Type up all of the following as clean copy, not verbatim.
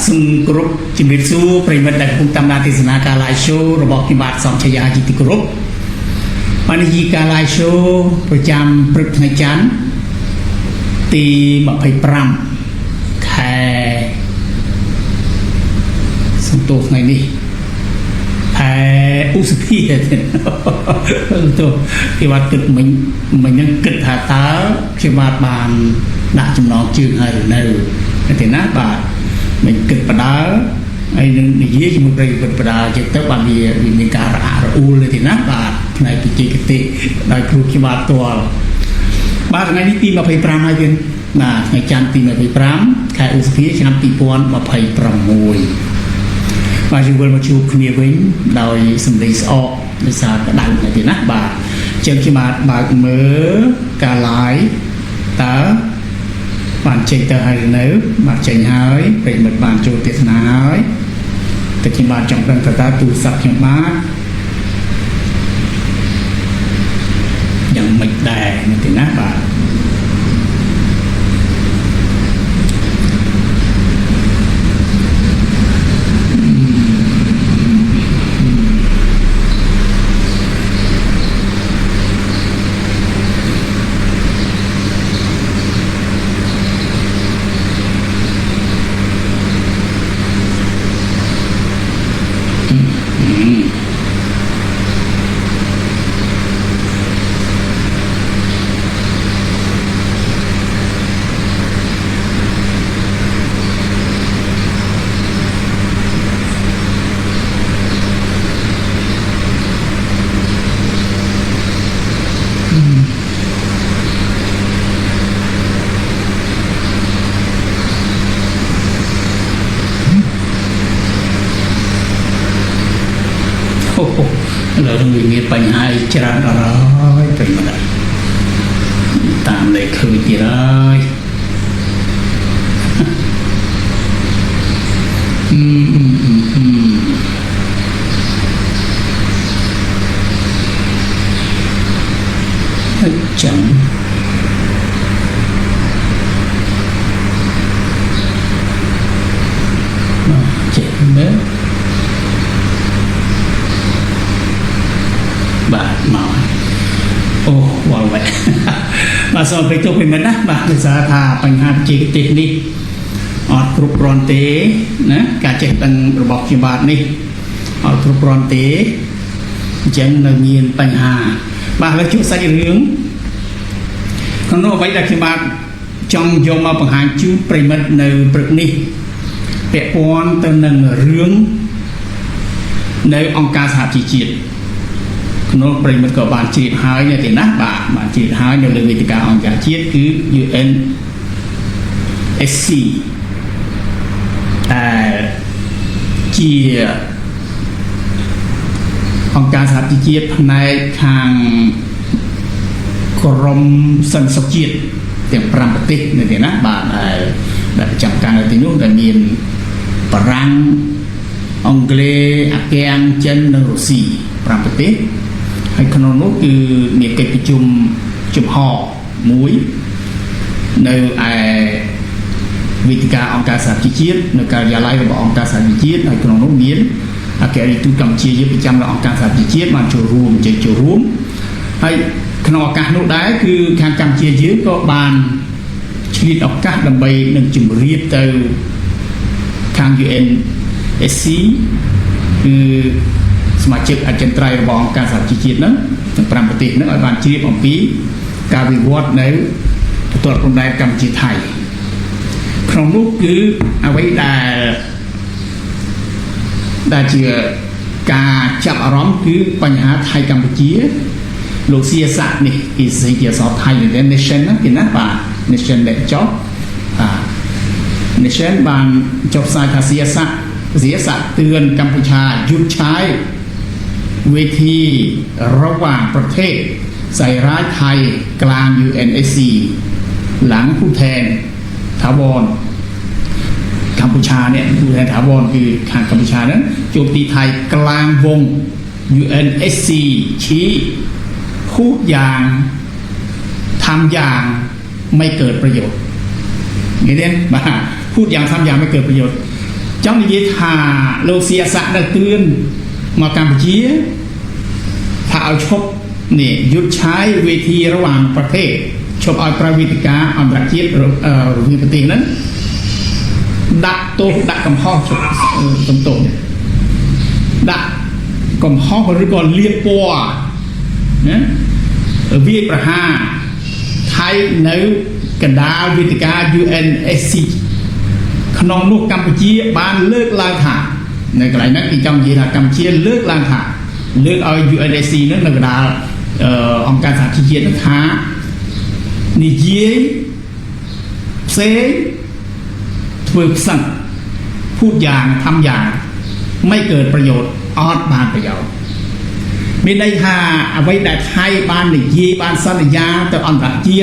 ซึ่งกรุ๊ปจิมริซูปริมาณดังภูมิตำนานเทศนาการไลฟ์โชว์ระบบพิบัติสองชายาจิตติกรุ๊ปวันนี้การไลฟ์โชว์ประจำปรึกในจันทร์ตีมาไปปรำแค่สมตัวไงนี่แพ้อุสพีเห็นตัวที่ว่าตึกมันยังกึศหาตาที่ว่าบานหนักจำลองจืดให้หรือเนอแต่หน้าบาดmình kịch bà đá ai nên dễ cho một cái kịch bà đá chỉ tới bằng gì mình cả rã u lên thì nát bà này thì chỉ cái tệ đại cử khi bà tua bà ngày đi tìm mà phải pram hay chưa là ngày chăn tìm mà phải pram khai u phía chăn tìm pon mà phải pram mùi bà chỉ quên một chút kia với đòi sầm lấy sọ để sao cái đằng này thì nát bà chờ khi mà bà mới cả lái ta bạn chạy tới hay nếu bạn chạy hơi về một bạn chủ tiết nói thì khi bạn trọng rằng ta tu sắp hiện mát nhận mịch đè thì nát bạn rồi người nghe bệnh hay chả rồi bệnh mà đấy tạm để khơi gì rồi chẳng chết nữa bà nói ô wow vậy bà so với tôi mình đó bà bây giờ thà bằng hai chỉ cái tiền đi ở group ron tế nè cả chạy bằng robot chỉ bát đi ở group ron tế chẳng là nhiên bằng hà bà lấy chút sai hướng còn nó vậy là khi bà trong vô mà bằng hàng chú primat nơi bực đi vẽ quan tên là hướng nơi ông ca sạp chỉ triệt nó bày một cái bản chỉ hai này thì nát bản chỉ hai này là vì cả ông cả chiết cứ UNSC chia ông cả sạp chỉ chiết này hàng krom sân sọc chiết tiếng pram tích này thì nát bản đã chẳng càng là tiếng nước là miền Parang ông Gle Akeang chân là Russia pram tích hay khăn nốtគឺមានកិច្ចប្រជុំចំហមួយនៅឯវេទិកាអង្គការសហជីវជាតិនៅការិយាល័យរបស់អង្គការសហជីវជាតិហើយក្នុងនោះមានអគ្គរដ្ឋទូតកម្ពុជាយើងប្រចាំរបស់អង្គការសហជីវជាតិបានចូលរួមហើយក្នុងឱកាសនោះដែរគឺខាងកម្ពុជាយើងក៏បានឆ្លៀតឱកាសដើម្បីនឹងជម្រាបទៅខាង UNSC គឺสมาชิกอาจารย์ไตรระบองการสาธิตนั้นทั้ง5ประเทศนั้นបានជ្រាបអំពីការវិវត្តនៅបន្ទាត់ព្រំដែនកម្ពុជាថៃក្នុងនោះគឺអ្វីដែលជាការចាប់អារម្មណ៍គឺបញ្ហាថៃកម្ពុជាលោកសៀស័កនេះគេស្អីជាសតថៃ Nation ណាគេណាបាទ Nation ដែលចុះNation បានចុះផ្សាយថាសៀស័កเตือนกัมพูชาหยุดใช้เวทีระหว่างประเทศใส่ร้ายไทยกลาง UNSC หลังผู้แทนถาวรกัมพูชาเนี่ยผู้แทนถาวรคือทางกัมพูชานั้นโจมตีไทยกลางวง UNSC ชี้พูดอย่างทำอย่างไม่เกิดประโยชน์เห็นไหมบ้าพูดอย่างทำอย่างไม่เกิดประโยชน์ trong cái thà lô xia sạ đặc tuyên mà Campuchia thảo chốt nèยุดใช้เวทีระหว่างประเทศชมเอาประวิติกาอันตรายรวมประเทศนั้นดักโตดักกำห้องตรงดักกำห้องหรือก่อนเลียปัวนะวิประหาไทยในกระดาษวิติกา UNSC ขนมลูกกัมพูชีบ้านเลิกลางถาในกลายนั้นอีกจังยีถากัมพูชีเลิกลางถาเลือกเอา UNSC นั่นในกระดาษองค์การสหประชาชาติท้านิเยียเซถูกสั่งพูดอย่างทำอย่างไม่เกิดประโยชน์ออดบานประโยชน์มีได้หาเอาไว้ได้ไทยบ้านนิเยียบ้านสัญญาแต่อันตราย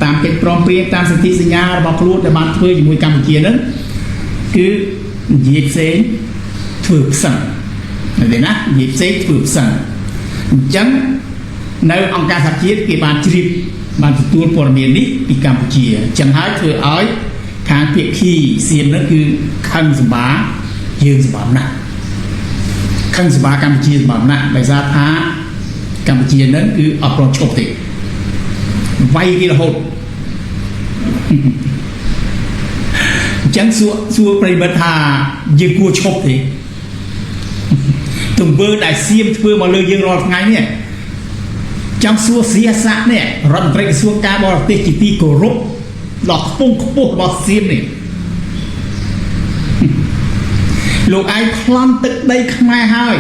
ตามเป็นปลอมเปลี่ยนตามสถิติสัญญาบอกรู้แต่บ้านเพื่ออยู่มวยกัมพูชีนั้นคือเยียเซถูกสั่งเดี๋ยวนะเยียเซถูกสั่งจังในองค์การสหประชาชาติกี่บ้านจีบบ้านตัวปรมีนี้ปีกัมพูชีจังหายเธออ้อยทางเพียขี้เสียนนั่นคือขังสบายืนสบาหนักขังสบากัมพูชีสบาหนักใบซาท้ากัมพูชีนั้นคืออัปโรชกติไว้กี่ละหดจังสัวปริบัติายืนกัวชกติตุ่มเบอร์ได้เสียมเพื่อมาเลยยืนรอไงเนี่ยจังสัวเสียสะเนี่ยรันเตรกสัวกาบอร์เตจิตีโกรุหลอกปุ่งปุ๊บบอสเสียมเนี่ยลูกไอ้คลอนตึกได้ขมายหาย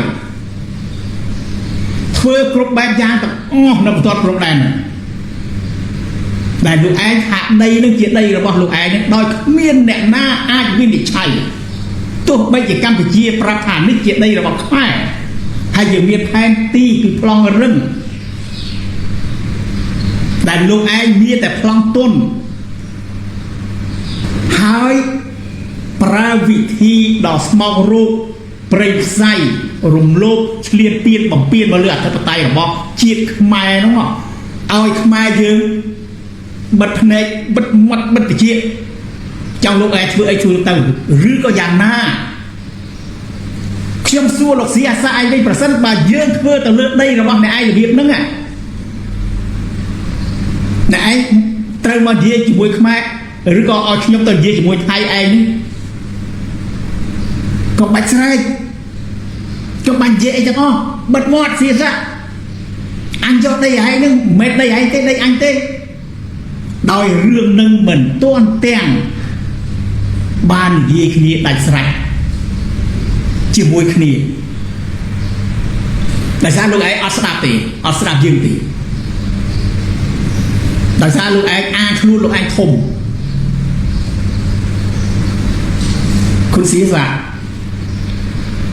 เพื่อกรุบแบบยางแต่นับตัวกรุบแดนแต่ลูกไอ้หักได้เรื่องเจียได้หรือเปล่าลูกไอ้เนี่ยโดยเมียนแหนหน้าอาจวินิจฉัยตัวใบจากกัมพูชีประธานนี่เจียได้หรือเปล่าแค่ให้อย่างเมียนแพนตีคือพลองเรื่องแต่ลูกไอ้มีแต่พลองต้นหายประวิธีดอกสมองรูปเปรย์ไส้รุมโลกเฉลี่ยเปลี่ยนบ่มเปลี่ยนมาเลือดทัพไตหรอบอกเจียดขมายน้องเอาไอ้ขมายยืมบัดในบัดมัดบัดเจียจังลูกไอ้ช่วยไอ้ช่วยตั้งหรือก็อย่างหน้าเชื่อมสู้หลอกเสียสายได้ประสันบาเยอะเพื่อแต่เลือดได้หรอบอกในไอ้ระเบียบนั่งอ่ะในไอ้เติมมาเดียจีบวยขมายหรือก็เอาชิ้นตัวเดียจีบวยไทยไอ้นี่ก็บัดใช่ก็บัดเยอะจังอ้อบัดมอดเสียซะอันยอดได้ไอ้นึงเม็ดได้ไอ้เต้ได้อันเต้โดยเรื่องนึงเหมือนต้นแตงบ้านเยี่ยขี้ได้ใส่จีบวยขี้แต่ซาลูกไอ้อัศดาตีอัศดายืนตีแต่ซาลูกไอ้อาครูลูกไอ้ทมคุณศรีษะ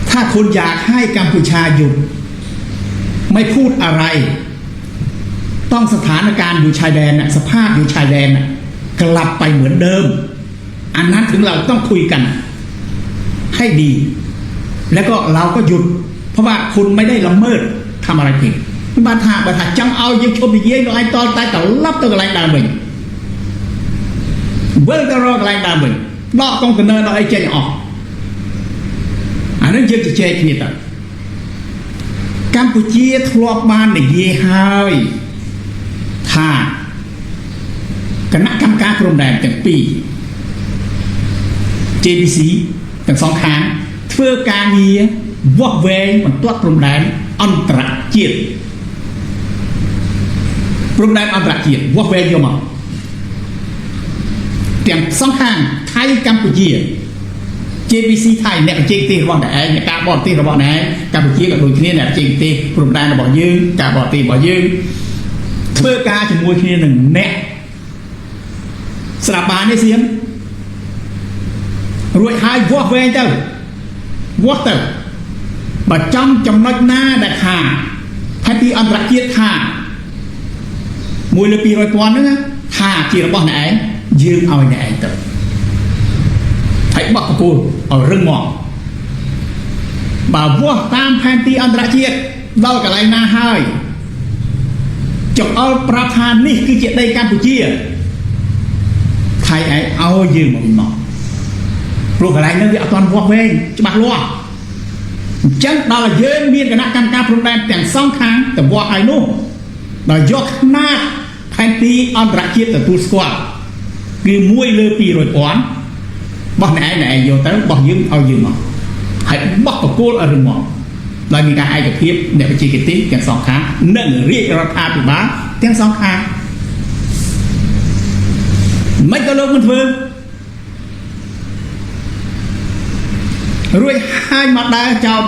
ถ้าคุณอยากให้กัมพูชาหยุดไม่พูดอะไรต้องสถานการณ์อยู่ชายแดนสภาพอยู่ชายแดนกลับไปเหมือนเดิมอันนั้นถึงเราต้องคุยกันให้ดีแล้วก็เราก็หยุดเพราะว่าคุณไม่ได้ละเมิดทำอะไรผิดบาทาจังเอายังชมอีกเยอะไอ้ตอนตายแต่รับตัวอะไรดามิงเวลก็รออะไรดามิงนอกกองเทนเนอร์เราไอ้เจออกอันนั้นเยอะจะเจ๊ขี้นี่ต่อกัมพูชีทรวบบ้านในเยี่ห้อยถ้าคณะกรรมการกรมแดนตั้งปี JBC ตั้งสองครั้งเพื่อการเยี่ยวอกเวงมันตัวกรมแดนอันตรจีดกรมแดนอันตรจีดวอกเวงโยมแต่สองครั้งไทยกัมพูชีJBC ไทยเนี่ยเจงตีระบอกไหนเนี่ยการบอดตีระบอกไหนกัมพูชีกับโดยที่นี่เนี่ยเจงตีกลุ่มแดนระบอกยืงการบอดตีบอกยืงเพื่อการจะมวยที่หนึ่งเนี่ยสลับบานได้เสียมรวยหายวอกเวงเจ้าวอกเตอร์บัดจ้องจำนวนหน้าแต่ขาแพทย์อันตรายข่ามวยเลยปีรอยปอนนึงนะข่าจีระบอกไหนยืงเอาไหนเตอร์ไอ้บักกูเอาเรื่องหมอกบ่าววัวตามแผนที่อันตรายเล่ากับไรหน้าให้จบเอาประธานนี่คือเจตในกัมพูชีไทยไอ้เอายืมมาเป็นหมอก ព្រោះកន្លែងនោះវាអត់ទាន់វាស់វែងច្បាស់លាស់អញ្ចឹងដល់តែយើងមានគណៈកម្មការព្រំដែនទាំងសងខាងទៅវាស់ឲ្យនោះដល់យកຂະផែនទីអន្តរជាតិទទួលស្គាល់គឺ1 លើ 200,000 បោះអ្នកឯងយកទៅបោះយើងឲ្យយើងមកហើយបោះបកគោលឲ្យមកដោយមានការឯកភាពអ្នកវិជាកិត្តិទាំងសងខាងនិងរាជរដ្ឋាភិបាលទាំងសងខាងមិនក៏លោកមិនធ្វើរួចហើយមកដើរចោល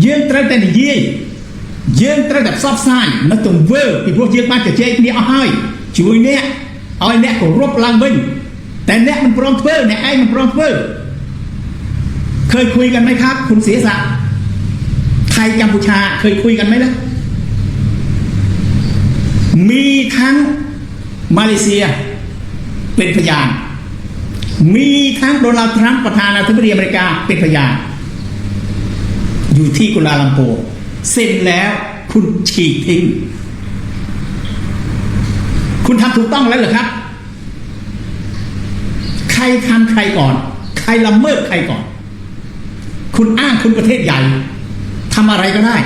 យើងត្រូវតែនិយាយយើងត្រូវតែផ្សព្វផ្សាយនៅទង្វើពីព្រោះយើងបានជជែកគ្នាអស់ហើយជួយអ្នកឲ្យអ្នកគោរពឡើងវិញតែអ្នកមិនព្រមធ្វើអ្នកឯងមិនព្រមធ្វើឃើញคุยกันไหมครับคุณเสียศักดิ์ไทยกัมพูชาเคยคุยกันไหมล่ะมีทั้งมาเลเซียเป็นพยานมีทั้งโดนัลด์ทรัมป์ประธานาธิบดีอเมริกาเป็นพยานอยู่ที่กัวลาลัมเปอร์เซ็นแล้วคุณฉีกทิ้งคุณทำถูกต้องแล้วเหรอครับใครทำใครก่อนใครละเมิดใครก่อนคุณอ้างคุณประเทศใหญ่ทำอะไรก็ได้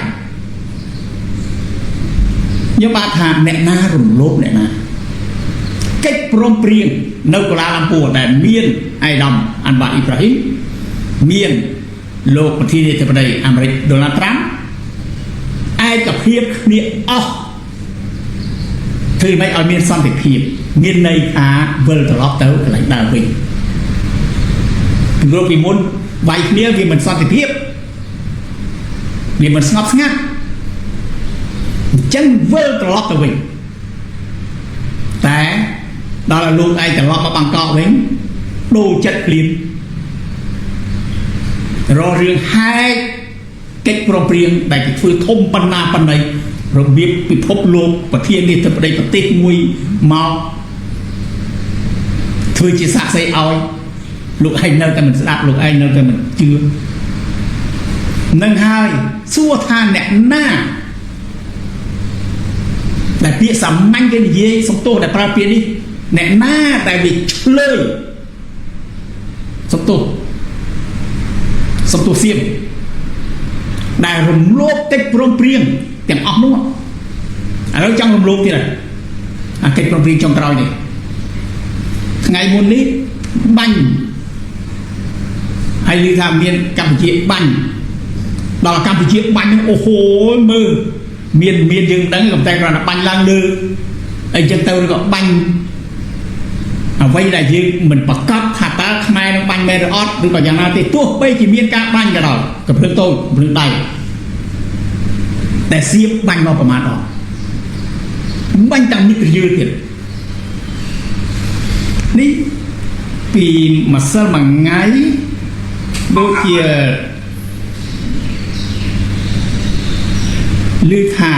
ยบาทานแนะนารุ่มโลกเนี่ยนะកិច្ចព្រមព្រៀងនៅកូឡាឡាំពួរដែលមានអៃដាមអានបាអ៊ីប្រាហ៊ីមមានលោកប្រធានាធិបតីអាមេរិកដូណាល់ត្រាំឯកភាពគ្នាអស់ធ្វើម៉េចឲ្យមានសន្តិភាពមានន័យថាវិលត្រឡប់ទៅកន្លែងដើមវិញពីមុនវាយគ្នាវាមិនសន្តិភាពវាមិនស្ងប់ស្ងាត់អញ្ចឹងវិលត្រឡប់ទៅវិញតែដល់លោកឯងត្រឡប់មកបាងកកវិញដូរចិត្តភ្លាមរករឿងហែកកិច្ចប្រព្រឹត្តដែលគេធ្វើធំប៉ុណ្ណាប៉ុណ្ណីរបៀបពិភពលោកប្រធានាធិបតីប្រទេសមួយមកធ្វើជាសាក្សីឲ្យលោកឯងនៅតែមិនស្ដាប់លោកឯងនៅតែមិនជឿនឹងហើយសួរថាអ្នកណាដែលពាក្យសាមញ្ញគេនិយាយសំទោសដែលប្រើពាក្យនេះអ្នកណាដែលវាឆ្លើយសំទោសសៀមដែលរំលោភកិច្ចព្រមព្រៀងទាំងអស់នោះឥឡូវចង់រំលោភទៀតហើយអាកិច្ចព្រមព្រៀងចុងក្រោយនេះថ្ងៃមុននេះបាញ់ហើយឮថាមានកម្ពុជាបាញ់ដល់កម្ពុជាបាញ់អូហូមើលមានយើងដឹងក៏តែគ្រាន់តែបាញ់ឡើងលើអីចឹងទៅក៏បាញ់អ្វីដែលយើងមិនប្រកាសថាតើខ្មែរនឹងបាញ់មែនឬអត់ឬក៏យ៉ាងណាទេទោះបីជាមានការបាញ់ក៏ដោយកំភ្លើងតូចកំភ្លើងដៃតែសៀបបាញ់មកប្រមាណអត់បាញ់តាំងនេះក៏យឺតទៀតនេះពីម្សិលមួយថ្ងៃដូចជាឮថា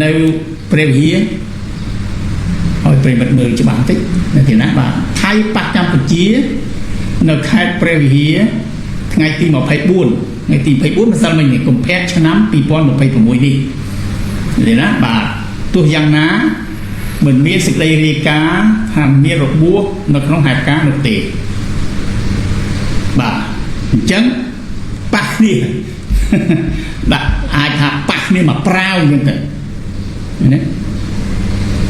នៅព្រះវិហារឲ្យប្រិមិត្តមើលច្បាស់បន្តិចនៅទីណាបាទថៃប៉ះកម្ពុជានៅខេត្តព្រះវិហារថ្ងៃទី24ថ្ងៃទី24ម្សិលមិញនេះកុម្ភៈឆ្នាំ2026នេះទីណាបាទទោះយ៉ាងណាមិនមានសេចក្តីរាយការណ៍ថាមានរបួសនៅក្នុងហេតុការណ៍នោះទេបាទអញ្ចឹងប៉ះគ្នាដាក់អាចថាប៉ះគ្នាមកប្រាវអញ្ចឹងទៅណា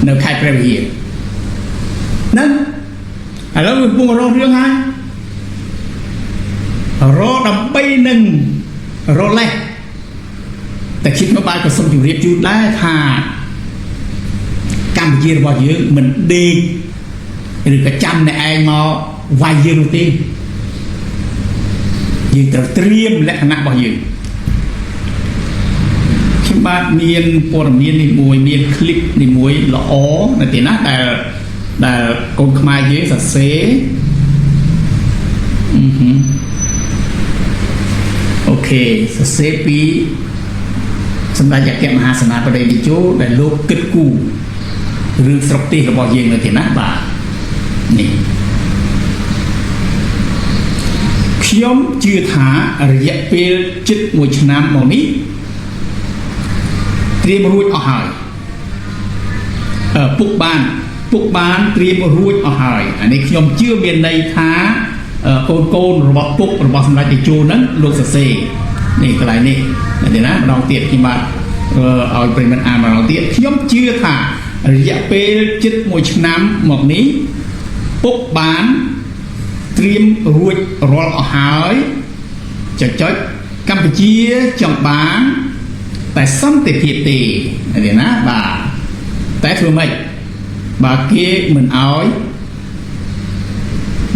នៅខេត្តព្រះវិហារហ្នឹងឥឡូវកំពុងរករឿងហើយរកដើម្បីនឹងរលេះតែខ្ញុំបាទក៏សូមជម្រាបជូនដែរថាកម្ពុជារបស់យើងមិនដេកឬក៏ចាំអ្នកឯងមកវាយយើងនោះទេយើងត្រូវត្រៀមលក្ខណៈរបស់យើងខ្ញុំបាទមានព័ត៌មាននេះមួយមានคลิปនេះមួយល្អនៅទីណាដែលកូនខ្មែរយើងសរសេរអូខេសរសេរពីសម្ដេចអគ្គមហាសេនាបតីតេជោដែលលោកគិតគូររឿងស្រុកទេសរបស់យើងនៅទីណាបាទនេះខ្ញុំជឿថារយៈពេលជិត1ឆ្នាំមកនេះត្រៀមរួចអស់ហើយពុកបានត្រៀមរួចអស់ហើយអានេះខ្ញុំជឿមានន័យថា កូនរបស់ពុករបស់សម្ដេចតេជោហ្នឹងលោកសរសេរនេះកន្លែងនេះណាម្ដងទៀតខ្ញុំបាទឲ្យប្រិមិត្តអានម្ដងទៀតខ្ញុំជឿថារយៈពេលជិត1ឆ្នាំមកនេះពុកបានត្រៀមរួចរាល់អស់ហើយចុចកម្ពុជាចង់បានតែសន្តិភាពទេណាបាទតែធ្វើម៉េចបើគេមិនអោយ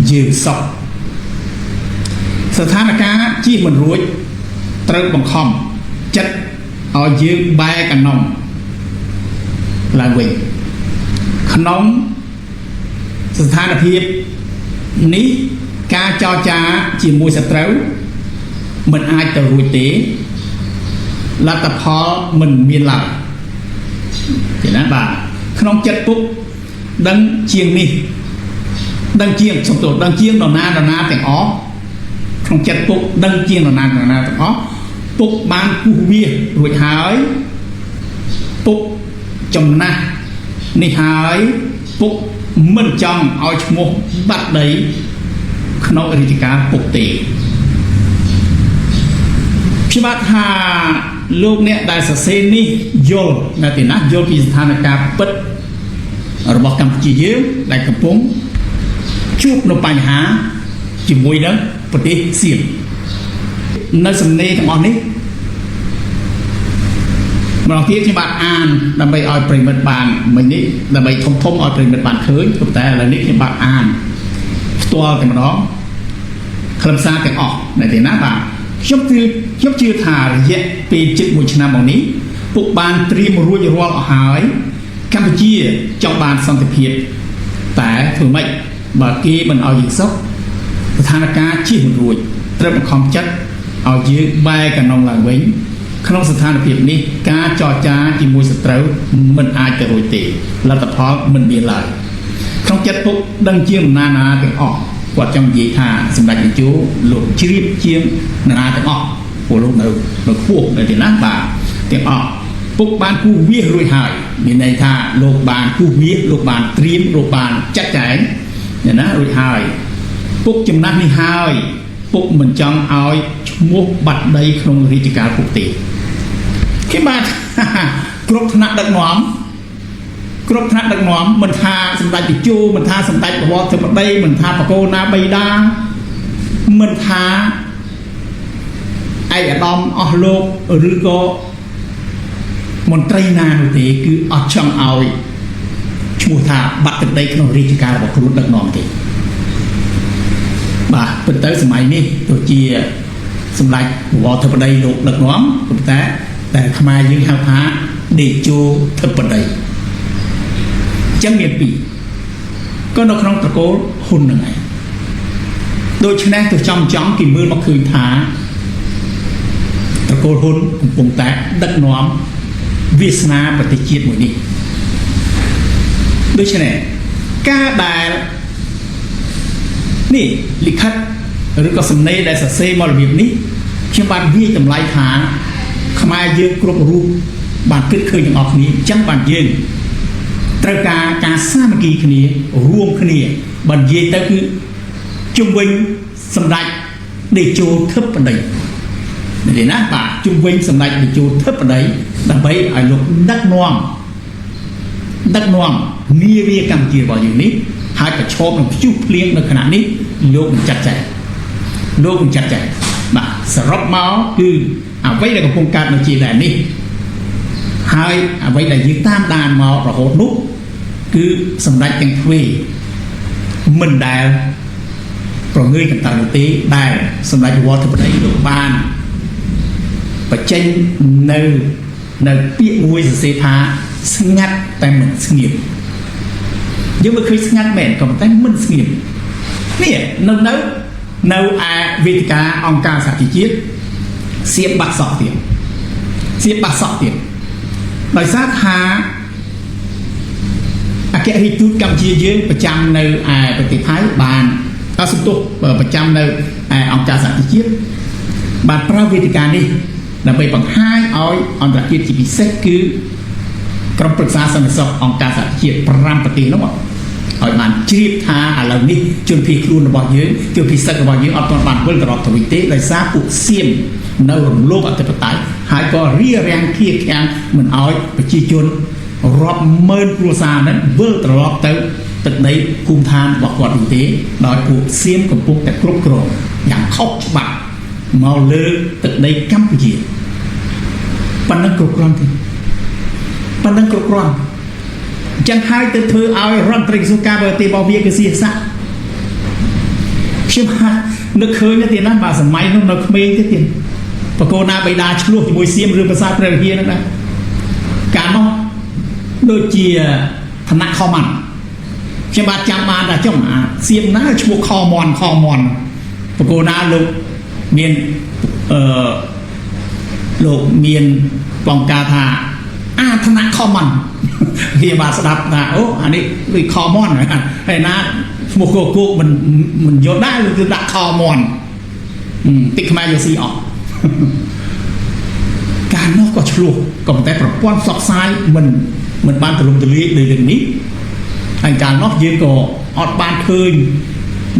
យើងសក់ស្ថានភាពជិះមិនរួចត្រូវបង្ខំចិត្តឲ្យយើងបែកកណ្ដុំឡើងវិញក្នុងស្ថានភាពនេះការចរចាជាមួយសត្រូវមិនអាចទៅរួចទេលទ្ធផលមិនមានឡើយទេណាបាទក្នុងចិត្តពុកដឹងជាងនេះដឹងជាងសំទោសដឹងជាងនរណាទាំងអស់ក្នុងចិត្តពុកដឹងជាងនរណាទាំងអស់ពុកបានពុះវារួចហើយពុកចំណាស់នេះហើយពុកមិនចង់ឲ្យឈ្មោះបាត់ដីក្នុងរាជការពុកទេខ្ញុំបាទថាលោកអ្នកដែលសរសេរនេះយល់នៅទីណាយល់ពីស្ថានភាពពិតរបស់កម្ពុជាយើងដែលកំពុងជួបនៅបញ្ហាជាមួយនឹងប្រទេសសៀមនៅសំណេរទាំងអស់នេះម្ដងទៀតខ្ញុំបាទអានដើម្បីឲ្យប្រិមិត្តបានមិញនេះដើម្បីធំឲ្យប្រិមិត្តបានឃើញតែឥឡូវនេះខ្ញុំបាទអានផ្ទាល់តែម្ដងខ្លឹមសារទាំងអស់នៅទីណាបាទខ្ញុំជឿថារយៈពេលជិត1ឆ្នាំមកនេះពុកបានត្រៀមរួចរាល់អស់ហើយកម្ពុជាចង់បានសន្តិភាពតែធ្វើម៉េចបើគេមិនឲ្យយើងសុខស្ថានភាពជិះមិនរួចត្រូវបង្ខំចិត្តឲ្យយើងបែរកណ្ដុងឡើងវិញក្នុងស្ថានភាពនេះការចរចាជាមួយសត្រូវមិនអាចទៅរួចទេលទ្ធផលមិនមានឡើយក្នុងចិត្តពុកដឹងជាងណាទាំងអស់គាត់ចង់និយាយថាសម្ដេចតេជោលោកជ្រាបជាងណាទាំងអស់ពួកលោកនៅខ្ពស់នៅទីណាបាទទាំងអស់ពុកបានគូវារួចហើយមានន័យថាលោកបានគូវាលោកបានត្រៀមលោកបានចាត់ចែងណារួចហើយពុកចំណាស់នេះហើយពុកមិនចង់ឲ្យឈ្មោះបាត់ដីក្នុងរាជការពុកទេគេបាទគ្រប់ថ្នាក់ដឹកនាំមិនថាសម្ដេចតេជោមិនថាសម្ដេចបវរធិបតីមិនថាបកូណាបៃតាមិនថាឯកឧត្តមអស់លោកឬក៏មន្ត្រីណានោះទេគឺអត់ចង់ឲ្យឈ្មោះថាបាត់ទឹកដីក្នុងរាជការរបស់ខ្លួនដឹកនាំទេបាទប៉ុន្តែសម័យនេះទោះជាសម្ដេចបវរធិបតីលោកដឹកនាំប៉ុន្តែខ្មែរយើងហៅថាតេជោធិបតីចឹងមានពីរក៏នៅក្នុងត្រកូលហ៊ុនហ្នឹងឯងដូច្នេះទៅចំគេមើលមកឃើញថាត្រកូលហ៊ុនកំពុងតែដឹកនាំវាសនាប្រទេសជាតិមួយនេះដូច្នេះការដែលនេះលិខិតឬក៏សំណេរដែលសរសេរមករបៀបនេះខ្ញុំបានវាយតម្លៃថាខ្មែរយើងគ្រប់រូបបានគិតឃើញទាំងអស់គ្នាអញ្ចឹងបានយើងត្រូវការសាមគ្គីគ្នារួមគ្នាបើនិយាយទៅគឺជំវិញសម្ដេចតេជោធិបតីនេះណាបាទជំវិញសម្ដេចតេជោធិបតីដើម្បីឲ្យលោកដឹកនាំនាវាកម្ពុជារបស់យើងនេះហើយប្រឈមនឹងព្យុះភ្លៀងនៅខណៈនេះលោកនឹងចាត់ចែងបាទសរុបមកគឺអ្វីដែលកំពុងកើតនៅជាដែននេះហើយអ្វីដែលយើងតាមដានមករហូតនោះគឺសម្ដេចទាំងទ្វេមិនដែលប្រងើយកន្តើនោះទេដែលសម្ដេចបវរធិបតីលោកបានបញ្ចេញនៅពាក្យមួយសរសេរថាស្ងាត់តែមិនស្ងៀមយើងមិនឃើញស្ងាត់មែនក៏ប៉ុន្តែមិនស្ងៀមនេះនៅឯវេទិកាអង្គការសហជីវជាតិសៀបបាក់សក់ទៀតដោយសារថាអគ្គរដ្ឋទូតកម្ពុជាយើងប្រចាំនៅឯប្រទេសថៃបានសំទោសប្រចាំនៅឯអង្គការសហជីវជាតិបានប្រើវេទិកានេះដើម្បីបង្ហាញឲ្យអន្តរជាតិជាពិសេសគឺក្រុមប្រឹក្សាសន្តិសុខអង្គការសហជីវជាតិ5ប្រទេសនោះ ឲ្យបានជ្រាបថាឥឡូវនេះជនភៀសខ្លួនរបស់យើងជនភៀសសឹករបស់យើងអត់ទាន់បានវិលត្រឡប់ទៅវិញទេដោយសារពួកសៀមនៅរំលោភអធិបតេយ្យហើយក៏រារាំងឃាតឃាំងមិនឲ្យប្រជាជនរាប់ម៉ឺនគ្រួសារហ្នឹងវិលត្រឡប់ទៅទឹកដីភូមិឋានរបស់គាត់វិញទេដោយពួកសៀមកំពុងតែគ្រប់គ្រងយ៉ាងខុសច្បាប់មកលើទឹកដីកម្ពុជាប៉ុណ្ណឹងគ្រប់គ្រាន់ទេប៉ុណ្ណឹងគ្រប់គ្រាន់អញ្ចឹងហើយទៅធ្វើឲ្យរដ្ឋមន្ត្រីក្រសួងការបរទេសរបស់វាគឺសៀស័កខ្ញុំហាក់នឹកឃើញទេណាបាទសម័យនោះនៅក្មេងទេទៀតបកូនណាបិតាឆ្លោះជាមួយសៀមឬភាសាព្រះវិហារហ្នឹងណាកាលនោះដូចជាឋានៈខមន់ខ្ញុំបាទចាំបានថាចុះសៀមណាឈ្មោះខមន់បកូនណាលោកមានលោកមានបងការថាឋានៈខមន់វាបាទស្ដាប់ថាអូអានេះដូចខមន់ហើយណាឈ្មោះគោកមិនយល់ដែរគឺដាក់ខមន់តិចខ្មែរយកស៊ីអស់ការនោះក៏ឆ្លោះក៏ប៉ុន្តែប្រព័ន្ធផ្សព្វផ្សាយមិនបានទូលំទូលាយដូចរឿងនេះហើយកាលនោះយើងក៏អត់បានឃើញ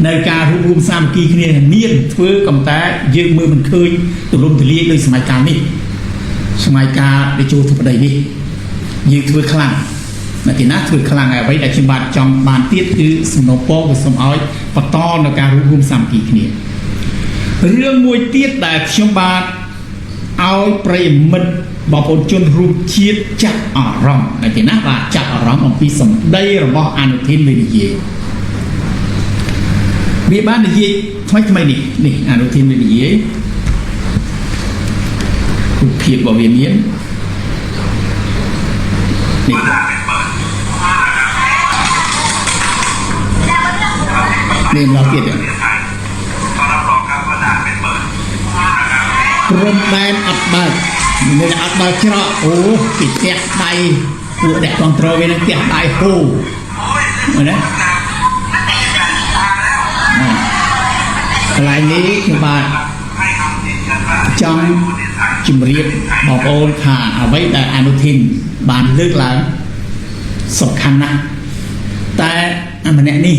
នៅការរួមសាមគ្គីគ្នាមានធ្វើក៏ប៉ុន្តែយើងមើលមិនឃើញទូលំទូលាយដូចសម័យកាលនេះសម័យកាលដែលចូលធិបតីនេះយើងធ្វើខ្លាំងណាទីណាធ្វើខ្លាំងហើយអ្វីដែលខ្ញុំបាទចង់បានទៀតគឺសំណពរក៏សូមឲ្យបន្តនៅការរួមសាមគ្គីគ្នារឿងមួយទៀតដែលខ្ញុំបាទឲ្យប្រិយមិត្តបងប្អូនជនរួមជាតិចាក់អារម្មណ៍ណាទីណាបាទចាក់អារម្មណ៍អំពីសម្ដីរបស់អនុทินវិនិយាយវាបាននិយាយថ្មីនេះអនុทินវិនិយាយរូបភាពរបស់វាមាននេះឡោទៀតព្រំដែនអត់បើកមានអត់បើកច្រកអូពីផ្ទះដៃពួកអ្នកគ្រប់គ្រងវានឹងផ្ទះដៃហូមើលណាកន្លែងនេះខ្ញុំបាទចង់ជម្រាបបងប្អូនថាអ្វីដែលអនុทินបានលើកឡើងសំខាន់ណាស់តែម្នាក់នេះ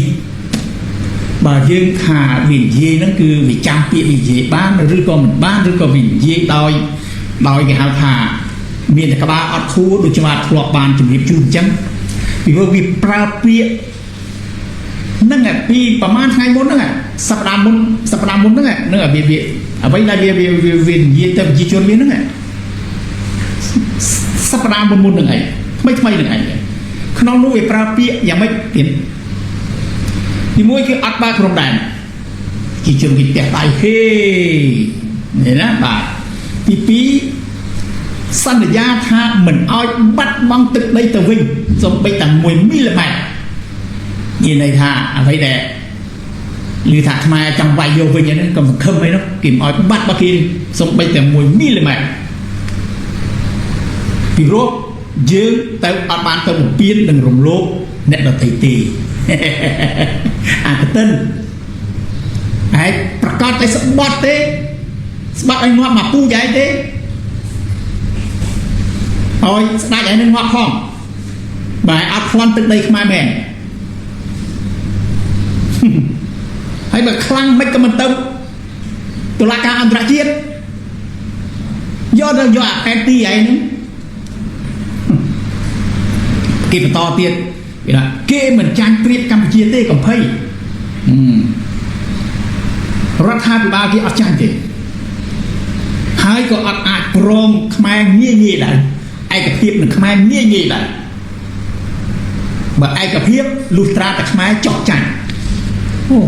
បើយើងថាវិនិយាយហ្នឹងគឺវាចាំពាក្យវិនិយាយបានឬក៏មិនបានឬក៏វិនិយាយដោយគេហៅថាមានតែក្បាលអត់ខួរដូចច្បាប់ធ្លាប់បានជម្រាបជូនអញ្ចឹងពីព្រោះវាប្រើពាក្យហ្នឹងពីប្រហែលថ្ងៃមុនហ្នឹងសប្តាហ៍មុនហ្នឹងវាអ្វីដែលវានិយាយទៅប្រជាជនមានហ្នឹងសប្តាហ៍មុនហ្នឹងឯងថ្មីហ្នឹងឯងក្នុងនោះវាប្រើពាក្យយ៉ាងម៉េចទៀតទីមួយគឺអត់បើកព្រំដែនជាជនវិទ្យាដៃហេនេះណាបាទទីពីរសន្យាថាមិនអោយបាត់បង់ទឹកដីទៅវិញសូម្បីតែ1 មីលីម៉ែត្រមានន័យថាអ្វីដែលឮថាខ្មែរចង់វាយយកវិញហ្នឹងក៏មិនខឹមអីនោះគេមិនអោយបាត់របស់គេសូម្បីតែ1 មីលីម៉ែត្រពីព្រោះយើងទៅអត់បានទៅបំពេញនឹងរំលោភអ្នកដទៃទេអាកតិនហើយប្រកាសតែស្បត់ទេស្បាត់ឲ្យងាប់មកពូយ៉ៃទេឲ្យស្ដាច់ឲ្យនឹងងាប់ផងបែរអត់ប្លន់ទឹកដីខ្មែរមែនហើយបើខ្លាំងមិនក៏មិនទៅតុលាការអន្តរជាតិយកអាកែទីឯហ្នឹងគេបន្តទៀតគេមិនចាញ់ព្រៀបកម្ពុជាទេកំភៃរដ្ឋាភិបាលគេអត់ចាញ់ទេហើយក៏អត់អាចព្រមខ្មែរងាយដែរឯកភាពនឹងខ្មែរងាយដែរបើឯកភាពលុះត្រាតែខ្មែរចោះចាញ់អូ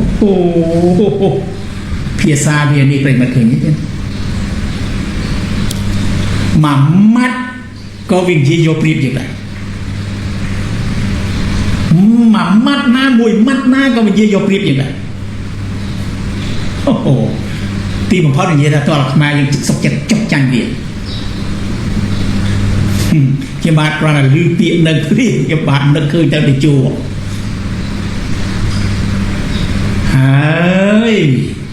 ភាសាវានេះប្រិមត្តឃើញទេមួយម៉ាត់ក៏វានិយាយយកព្រៀបយើងដែរមួយម៉ាត់ណាមួយម៉ាត់ណាក៏និយាយយកព្រៀបយើងដែរអូទីបំផុតនិយាយថាតើខ្មែរយើងសុខចិត្តចុះចាញ់វាខ្ញុំបាទគ្រាន់តែឮពាក្យនឹងព្រៀបខ្ញុំបាទនឹកឃើញទៅទៅជួហើយ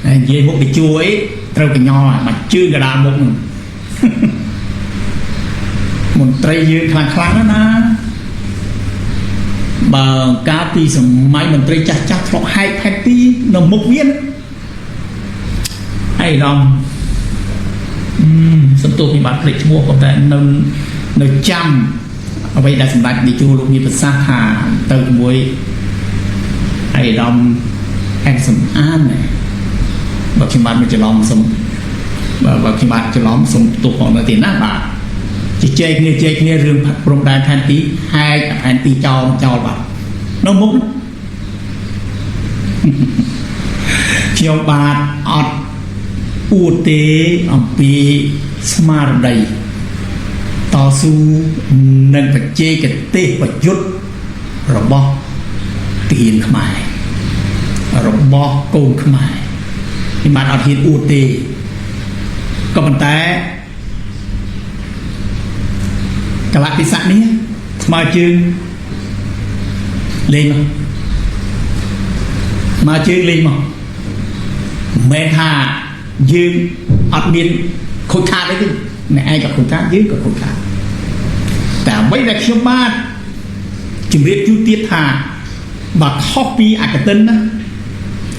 និយាយមុខទៅជួអីត្រូវកញ្ញោមកជឿកដាលមុខហ្នឹងមន្ត្រីយើងខ្លាំងណា បើកាលពីសម័យមន្ត្រីចាស់ចាស់ធ្លាប់ហែកផែនទីនៅមុខវាអីឡំសំទោសពីបាត់ភ្លេចឈ្មោះប៉ុន្តែនៅចាំអ្វីដែលសម្ដេចនាយកលោកមានប្រសាសន៍ថាទៅជាមួយអីឡំអែនសំអានបើខ្ញុំបានមិនច្រឡំសូមបើខ្ញុំបានច្រឡំសូមទោសផងនៅទីណាបាទជជែកគ្នារឿងព្រំដែនផែនទីហែកផែនទីចោលបាទនៅមុខខ្ញុំបាទអត់អួតទេអំពីស្មារតីតស៊ូនឹងបច្ចេកទេសប្រយុទ្ធរបស់ទាហានខ្មែររបស់កូនខ្មែរខ្ញុំបាទអត់ហ៊ានអួតទេក៏ប៉ុន្តែកលៈទេសៈនេះស្មើជើងលេងមកស្មើជើងលេងមកមិនមែនថាយើងអត់មានខូចខាតអីទេអ្នកឯងក៏ខូចខាតយើងក៏ខូចខាតតែអ្វីដែលខ្ញុំបាទជម្រាបជូនទៀតថាបើខុសពីអកតិនណា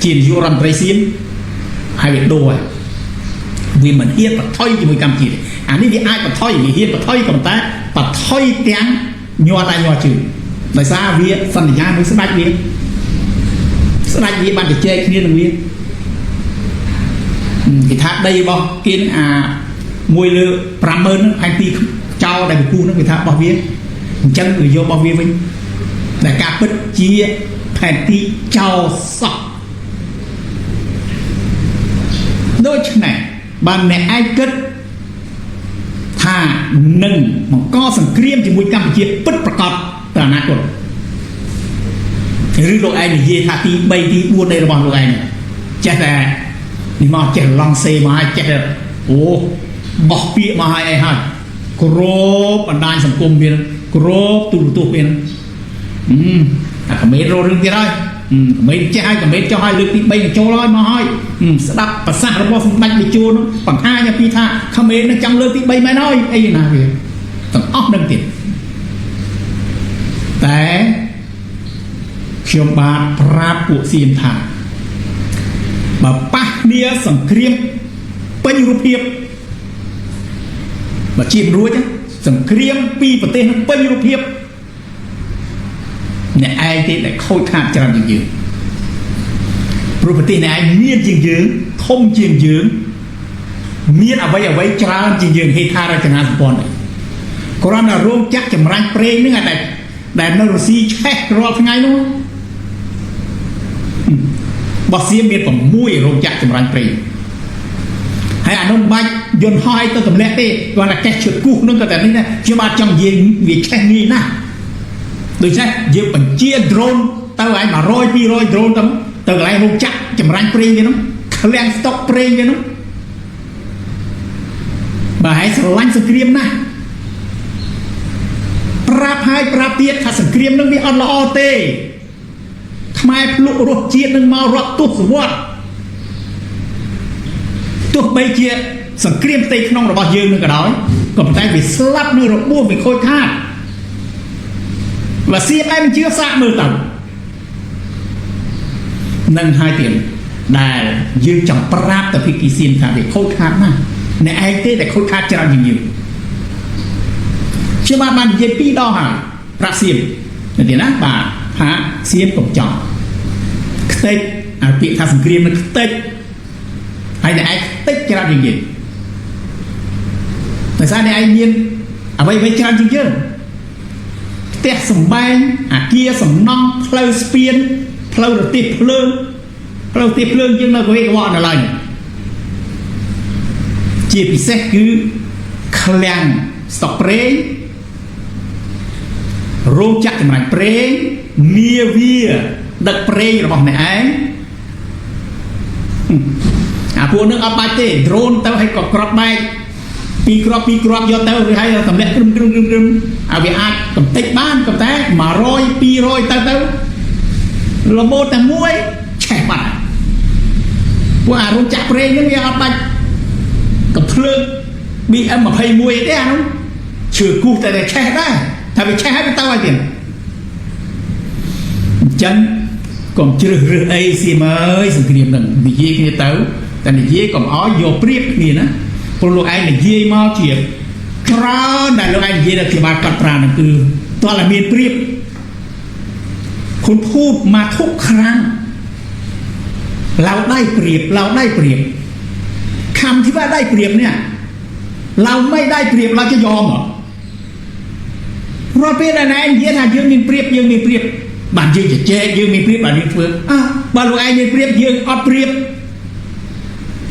ជានាយករដ្ឋមន្ត្រីសៀមហើយវាដូរវាមិនហ៊ានបថុយជាមួយកម្ពុជាអានេះវាអាចបថុយវាហ៊ានបថុយក៏ប៉ុន្តែបថុយទាំងញ័រដៃញ័រជើងដោយសារវាសន្យាមួយស្ដេចវាបានជជែកគ្នានឹងវាគេថាដីរបស់គេមួយលើ 50000 ហ្នឹងផែនទីចោលដែលពូហ្នឹងគេថារបស់វាអញ្ចឹងវាយករបស់វាវិញតែការពិតជាផែនទីចោលសោះដូច្នេះបានអ្នកឯងគិតថានឹងបង្កសង្គ្រាមជាមួយកម្ពុជាពិតប្រាកដទៅអនាគតឬលោកឯងនិយាយថាទី3ទី4នៃរបស់លោកឯងចេះតែនេះមកចេះឡង់សេមកឲ្យចេះតែអូបោះពាក្យមកឲ្យអីហើយគ្រប់បណ្ដាញសង្គមវាគ្រប់ទូរទស្សន៍វាអាកមេរោរឿងទៀតហើយកមេចេះឲ្យកមេចោះឲ្យលើកទី3ចូលឲ្យមកឲ្យស្ដាប់ប្រសាសន៍របស់សម្ដេចនាយកនោះបង្ហាញពីថាកមេនឹងចង់លើកទី3មែនហើយអីណាវាទាំងអស់នឹងទៀតតែខ្ញុំបានប្រាប់ពួកសៀមថាបើប៉ះគ្នាសង្គ្រាមពេញរូបភាពបើជារួចសង្គ្រាមពីប្រទេសនឹងពេញរូបភាពអ្នកឯងទេដែលខូចខាតច្រើនជាងយើងព្រោះប្រទេសអ្នកឯងមានជាងយើងធំជាងយើងមានអ្វីច្រើនជាងយើងហេដ្ឋារចនាសម្ព័ន្ធគ្រាន់តែរោងចក្រចម្រាញ់ប្រេងហ្នឹងដែលនៅរុស្ស៊ីឆេះរាល់ថ្ងៃនោះបោះសៀមមាន6រោងចក្រចម្រាញ់ប្រេងហើយអានោះមិនបាច់យន្តហោះឲ្យទៅទម្លាក់ទេគាត់តែកេះឈើគូសនោះក៏តែនេះដែរខ្ញុំបាទចង់និយាយវាឆេះងាយណាស់ដូច្នេះយើងបញ្ជា drone ទៅឲ្យ100 200 drone ទៅកន្លែងរោងចក្រចម្រាញ់ប្រេងវានោះឃ្លាំងស្តុកប្រេងវានោះបើឲ្យស្រឡាញ់សង្គ្រាមណាស់ប្រាប់ទៀតថាសង្គ្រាមនឹងវាអត់ល្អទេខ្មែរភ្លុករសជាតិនឹងមករាប់ទសវត្សរ៍ទោះបីជាសង្គ្រាមផ្ទៃក្នុងរបស់យើងនឹងក៏ដោយក៏ប៉ុន្តែវាស្លាប់នឹងរបួសវាខូចខាតបើសៀមឯងមិនជឿសាកមើលទៅនឹងហើយទៀតដែលយើងចង់ប្រាប់ទៅភាគីសៀមថាវាខូចខាតណាស់អ្នកឯងទេដែលខូចខាតច្រើនជាងយើងខ្ញុំបាននិយាយ2ដងហើយប្រាប់សៀមទៅទៀតណាបាទថាសៀមកុំចង់ខ្ទេចអាពាក្យថាសង្គ្រាមនឹងខ្ទេចហើយអ្នកឯងខ្ទេចច្រើនជាងយើងតែសារអ្នកឯងមានអ្វីច្រើនជាងយើងផ្ទះសម្បែងអាគារសំណង់ផ្លូវស្ពានផ្លូវរទេះភ្លើងយើងនៅកវេកវ៉នៅឡើយជាពិសេសគឺឃ្លាំងស្តុកប្រេងរោងចក្រចម្រាញ់ប្រេងនាវាដឹកប្រេងរបស់អ្នកឯងអាពួកនឹងអត់បាច់ទេ drone ទៅឲ្យក៏ក្របបែកពីគ្រាប់យកទៅឬឲ្យតម្លាក់គ្រឹមឲ្យវាអាចកំទេចបានក៏តែ100 200ទៅរ៉ូបូតតែមួយឆេះបាត់ពួកអារោងចក្រប្រេងហ្នឹងវាអត់បាច់កំភ្លើង BM21 ទេអានោះជឿគូសតែឆេះដែរថាវាឆេះហើយទៅឲ្យទៀត chân còn chưa rửa ấy xì mới sự kiện đừng bị gì kia tấuแต่ในยี่ก็อ๋อโยเปรียบนี่นะพอลูกไอ้ในยี่มาเฉียบคราวนั้นลูกไอ้ยี่ได้ที่มากัดปรานั่นคือตัวละมีเปรียบคุณพูดมาทุกครั้งเราได้เปรียบเราได้เปรียบคำที่ว่าได้เปรียบเนี่ยเราไม่ได้เปรียบเราจะยอมเหรอเราเป็นอะไรเยี่ยถ้ายืมมีเปรียบยืมมีเปรียบบ้านยืมจะเจ๊ยืมมีเปรียบบ้านยืมเฟื่องบ้านลูกไอ้มีเปรียบยืมอัดเปรียบ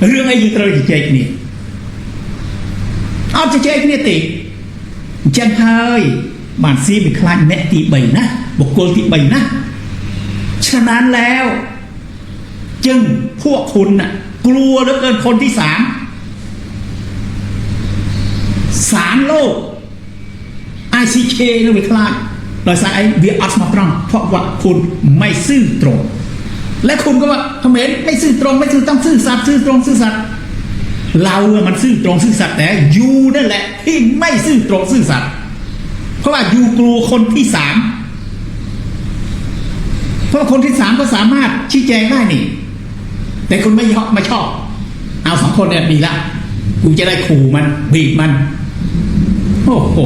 เรื่องไอ้ยืมเราจะเจ๊นี่อัดจะเจ๊นี่ติจังเฮ้ยบ้านซีเป็นคลายแม่ตีใบนะบุกโกลตีใบนะฉะนั้นแล้วจึงพวกคุณน่ะกลัวเหลือเกินคนที่สามโลก ICK นั่นเป็นคลายโดยสายเวียอัสมาตรังเพราะว่าคุณไม่ซื่อตรงและคุณก็ว่าคอมเมนต์ไม่ซื่อตรงไม่ซื่อต้องซื่อสัตย์ซื่อตรงซื่อสัตย์เราอะมันซื่อตรงซื่อสัตย์แต่ยูนั่นแหละที่ไม่ซื่อตรงซื่อสัตย์เพราะว่ายูกลัวคนที่สามเพราะคนที่สามก็สามารถชี้แจงได้นี่แต่คุณไม่ชอบเอาสองคนเนี่ยดีละกูจะได้ขู่มันบีบมันโอ้โห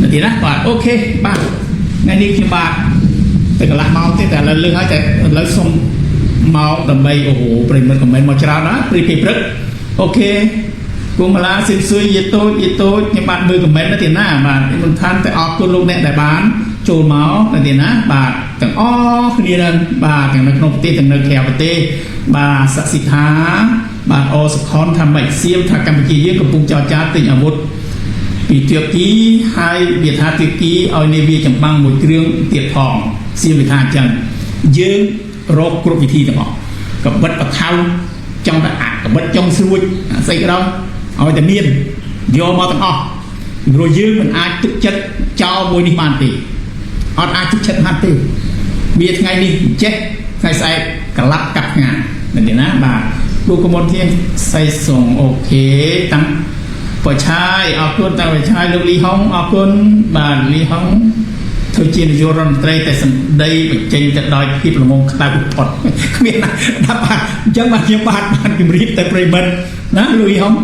นาทีนะบาทโอเคบาทงานนี้คือบาทแต่ก็ละเมาแต่ละเรื่องให้แต่ละส่งเมาดำไปโอ้โหปริมาณคอมเมนต์มาชรานะปริเพลโอเคกูมาลาซินซุยยีโต้ยังบาทมือคอมเมนต์นาทีหน้าบาทมันทันแต่ออกตัวลูกเนี่ยแต่บ้านโจลเมานาทีนะบาทแต่อ้อคือนี่นั่นบาทแต่นักนกตีแต่นักแขวตีบาทสักสิทธาบาทโอสคอนทำใบเสียมทางกัมพูชีเยอะกับปุ่งจอจ้าติ่งอาวุธปีเตียกี้ให้เบียดหาเตียกี้เอาในเบียจังบังหมดเครื่องเตียทองเสียมวิธาจังยืงรบกรุบวิธีต่างออกกับบัดปะเท้าจังตะอักกับบัดจังสวยใส่กระดองเอาแต่เมียนโยมาต่างออกโดยยืงมันอาจจุดจัดเจ้ามวยนิมานตีอาจจุดจัดมันตีเบียดไงนี่เจ๊ใส่กระลับกับงานนั่นเดี๋ยวนะบาลูกกมลเทียนใส่ส่งโอเคตั้งปล่อยชายเอาคนตั้งปล่อยชายลูกลีห้องเอาคนบ้านลีห้องเธอจีนโยรอนเตรแต่สันได้ไปเจนจะดอยพิพลงงตาบุพดเมียนะดับบ้านจังบ้านเยี่ยมบ้านกิมรีแต่ปริมันนะลูกลีห้อง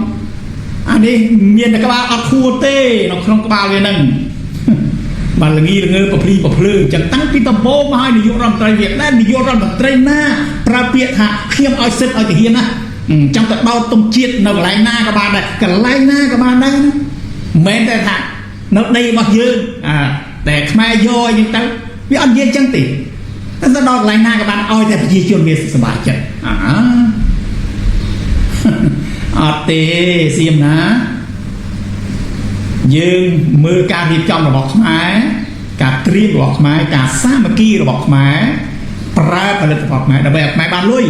อันนี้เมียนกระบาเอาคูเต้นกครองกระบาเลยนั่งบางเรื่องเงือปะพลีปะพลือจังตั้งพิตาโบมาให้นิยมรำไตรเวียดนั่นนิยมรำไตรหน้าปราเปียหะเขียมเอาเส้นเอาแต่เฮียนะจังแต่เบาตรงเจียดนกไหลหน้ากับบานได้กันไหลหน้ากับบานได้นะแม้แต่ถ้านกดีมายืนแต่ขมายย่อยยังตั้งวิอันเย็นจังติแต่ถ้าดอกไหลหน้ากับบานเอาแต่พีจนเมียสบายจังเตะเสียมนะยืงมือการรีบจอมระบอกไม้การตรีระบอกไม้การสร้างเมื่อกี้ระบอกไม้ปลาผลิตระบอกไม้ระแบบไม้บานลุย